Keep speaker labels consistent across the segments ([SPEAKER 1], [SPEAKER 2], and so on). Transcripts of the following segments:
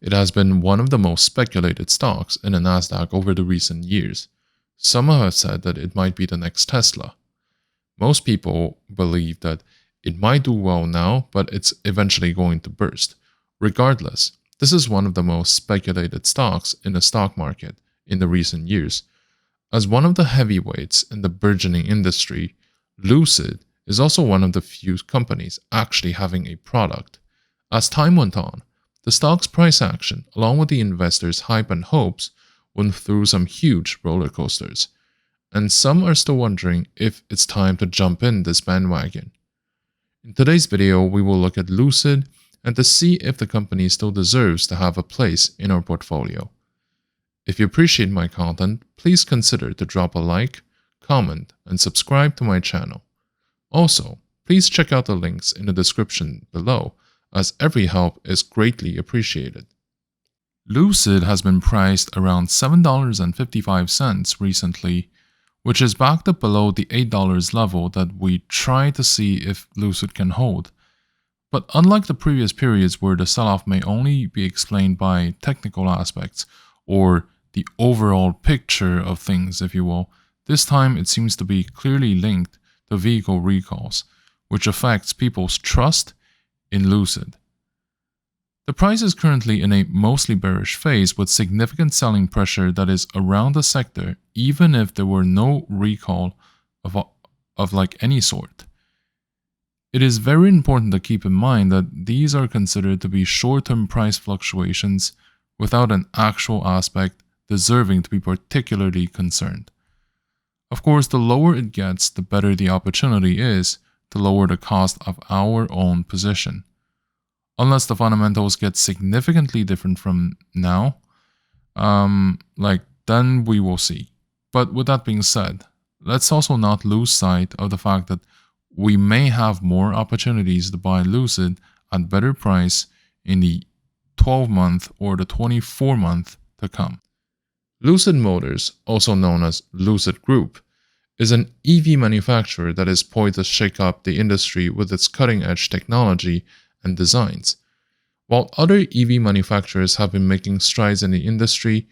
[SPEAKER 1] It has been one of the most speculated stocks in the Nasdaq over the recent years. Some have said that it might be the next Tesla. Most people believe that it might do well now, but it's eventually going to burst. Regardless, this is one of the most speculated stocks in the stock market in the recent years. As one of the heavyweights in the burgeoning industry, Lucid is also one of the few companies actually having a product. As time went on, the stock's price action, along with the investors' hype and hopes, went through some huge roller coasters, and some are still wondering if it's time to jump in this bandwagon. In today's video, we will look at Lucid and to see if the company still deserves to have a place in our portfolio. If you appreciate my content, please consider to drop a like, comment, and subscribe to my channel. Also, please check out the links in the description below, as every help is greatly appreciated. Lucid has been priced around $7.55 recently, which is backed up below the $8 level that we try to see if Lucid can hold. But unlike the previous periods where the sell-off may only be explained by technical aspects or the overall picture of things, if you will, this time it seems to be clearly linked to vehicle recalls, which affects people's trust in Lucid. The price is currently in a mostly bearish phase with significant selling pressure that is around the sector even if there were no recall of like any sort. It is very important to keep in mind that these are considered to be short-term price fluctuations without an actual aspect deserving to be particularly concerned. Of course, the lower it gets, the better the opportunity is to lower the cost of our own position. Unless the fundamentals get significantly different from now, then we will see. But with that being said, let's also not lose sight of the fact that we may have more opportunities to buy Lucid at better price in the 12-month or the 24-month to come. Lucid Motors, also known as Lucid Group, is an EV manufacturer that is poised to shake up the industry with its cutting-edge technology and designs. While other EV manufacturers have been making strides in the industry,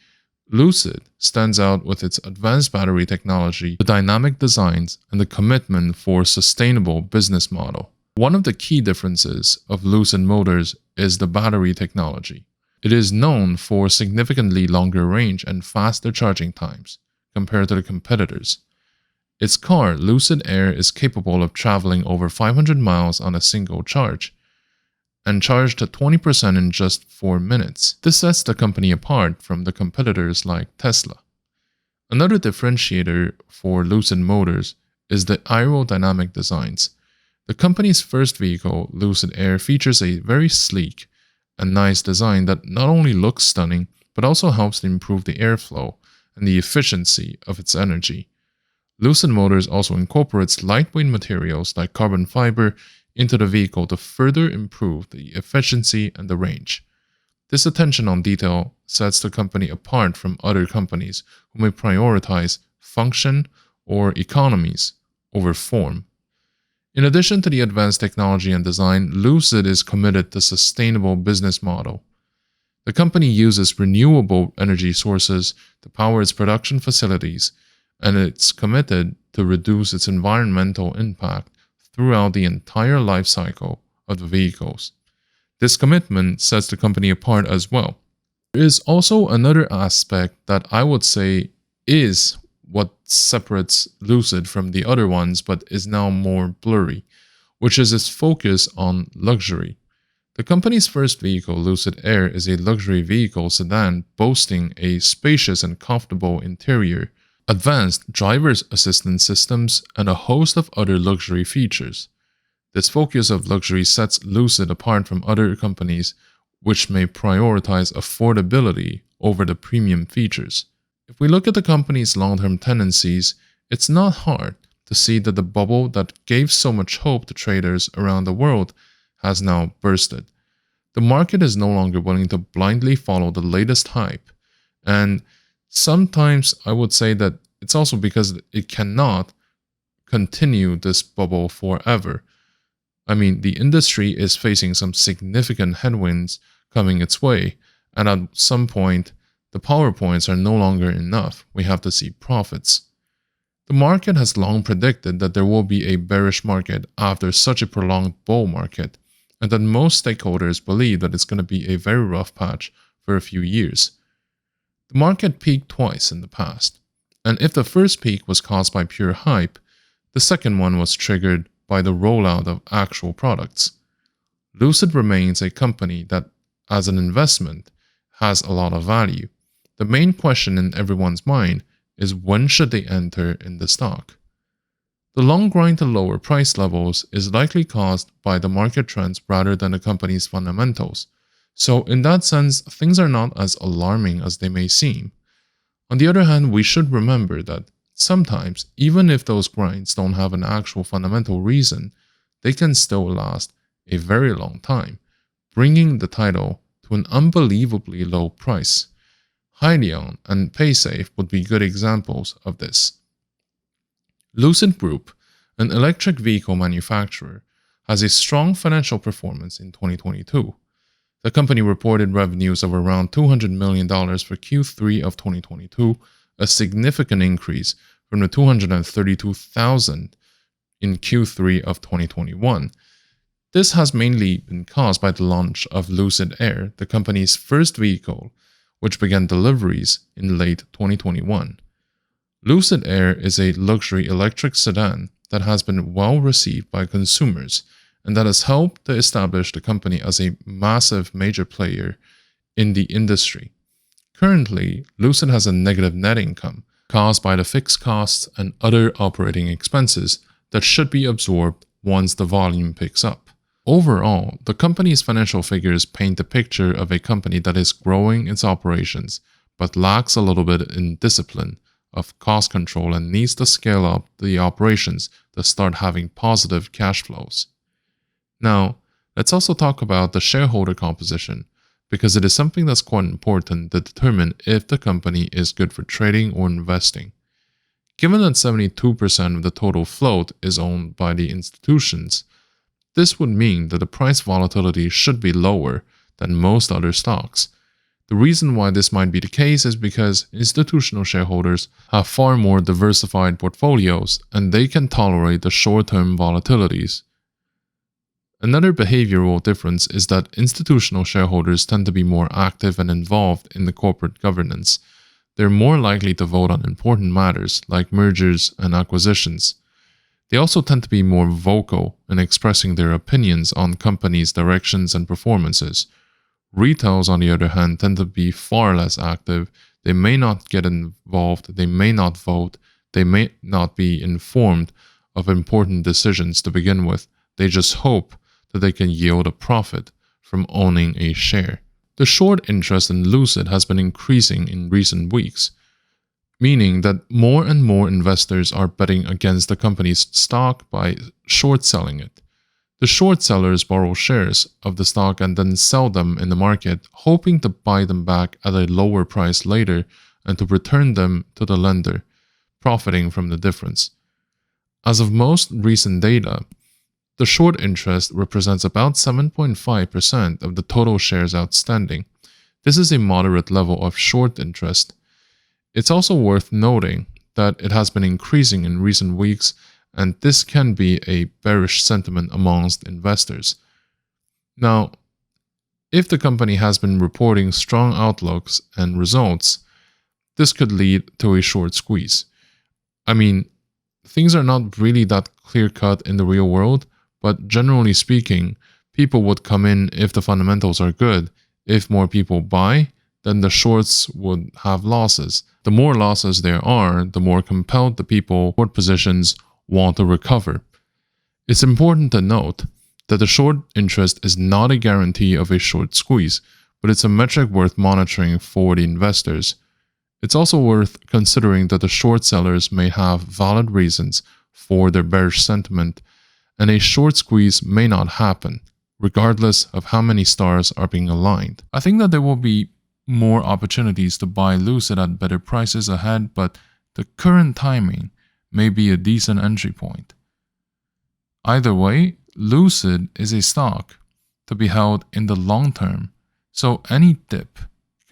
[SPEAKER 1] Lucid stands out with its advanced battery technology, the dynamic designs, and the commitment for a sustainable business model. One of the key differences of Lucid Motors is the battery technology. It is known for significantly longer range and faster charging times compared to the competitors. Its car, Lucid Air, is capable of traveling over 500 miles on a single charge and charged at 20% in just 4 minutes. This sets the company apart from the competitors like Tesla. Another differentiator for Lucid Motors is the Aerodynamic Designs. The company's first vehicle, Lucid Air, features a very sleek and nice design that not only looks stunning, but also helps to improve the airflow and the efficiency of its energy. Lucid Motors also incorporates lightweight materials like carbon fiber into the vehicle to further improve the efficiency and the range. This attention on detail sets the company apart from other companies who may prioritize function or economies over form. In addition to the advanced technology and design, Lucid is committed to sustainable business model. The company uses renewable energy sources to power its production facilities, and it's committed to reduce its environmental impact throughout the entire life cycle of the vehicles. This commitment sets the company apart as well. There is also another aspect that I would say is what separates Lucid from the other ones but is now more blurry, which is its focus on luxury. The company's first vehicle, Lucid Air, is a luxury vehicle sedan boasting a spacious and comfortable interior, advanced driver's assistance systems, and a host of other luxury features. This focus of luxury sets Lucid apart from other companies which may prioritize affordability over the premium features. If we look at the company's long-term tendencies, it's not hard to see that the bubble that gave so much hope to traders around the world has now bursted. The market is no longer willing to blindly follow the latest hype, and sometimes I would say that it's also because it cannot continue this bubble forever. I mean, the industry is facing some significant headwinds coming its way, And at some point, the PowerPoints are no longer enough. We have to see profits. The market has long predicted that there will be a bearish market after such a prolonged bull market, and that most stakeholders believe that it's going to be a very rough patch for a few years. The market peaked twice in the past, and if the first peak was caused by pure hype, the second one was triggered by the rollout of actual products. Lucid remains a company that, as an investment, has a lot of value. The main question in everyone's mind is when should they enter in the stock? The long grind to lower price levels is likely caused by the market trends rather than the company's fundamentals. So in that sense, things are not as alarming as they may seem. On the other hand, we should remember that sometimes, even if those grinds don't have an actual fundamental reason, they can still last a very long time, bringing the title to an unbelievably low price. Hyliion and Paysafe would be good examples of this. Lucid Group, an electric vehicle manufacturer, has a strong financial performance in 2022. The company reported revenues of around $200 million for Q3 of 2022, a significant increase from the $232,000 in Q3 of 2021. This has mainly been caused by the launch of Lucid Air, the company's first vehicle, which began deliveries in late 2021. Lucid Air is a luxury electric sedan that has been well received by consumers and that has helped to establish the company as a massive major player in the industry. Currently, Lucid has a negative net income caused by the fixed costs and other operating expenses that should be absorbed once the volume picks up. Overall, the company's financial figures paint a picture of a company that is growing its operations but lacks a little bit in discipline of cost control and needs to scale up the operations to start having positive cash flows. Now, let's also talk about the shareholder composition, because it is something that's quite important to determine if the company is good for trading or investing. Given that 72% of the total float is owned by the institutions, this would mean that the price volatility should be lower than most other stocks. The reason why this might be the case is because institutional shareholders have far more diversified portfolios and they can tolerate the short-term volatilities. Another behavioral difference is that institutional shareholders tend to be more active and involved in the corporate governance. They're more likely to vote on important matters like mergers and acquisitions. They also tend to be more vocal in expressing their opinions on companies' directions and performances. Retails, on the other hand, tend to be far less active. They may not get involved, they may not vote, they may not be informed of important decisions to begin with. They just hope that they can yield a profit from owning a share. The short interest in Lucid has been increasing in recent weeks, meaning that more and more investors are betting against the company's stock by short selling it. The short sellers borrow shares of the stock and then sell them in the market, hoping to buy them back at a lower price later and to return them to the lender, profiting from the difference. As of most recent data, the short interest represents about 7.5% of the total shares outstanding. This is a moderate level of short interest. It's also worth noting that it has been increasing in recent weeks, and this can be a bearish sentiment amongst investors. Now, if the company has been reporting strong outlooks and results, this could lead to a short squeeze. I mean, things are not really that clear-cut in the real world, but generally speaking, people would come in if the fundamentals are good. If more people buy, then the shorts would have losses. The more losses there are, the more compelled the people with short positions want to recover. It's important to note that the short interest is not a guarantee of a short squeeze, but it's a metric worth monitoring for the investors. It's also worth considering that the short sellers may have valid reasons for their bearish sentiment, and a short squeeze may not happen, regardless of how many stars are being aligned. I think that there will be more opportunities to buy Lucid at better prices ahead, but the current timing may be a decent entry point. Either way, Lucid is a stock to be held in the long term, so any dip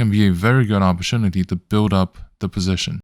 [SPEAKER 1] can be a very good opportunity to build up the position.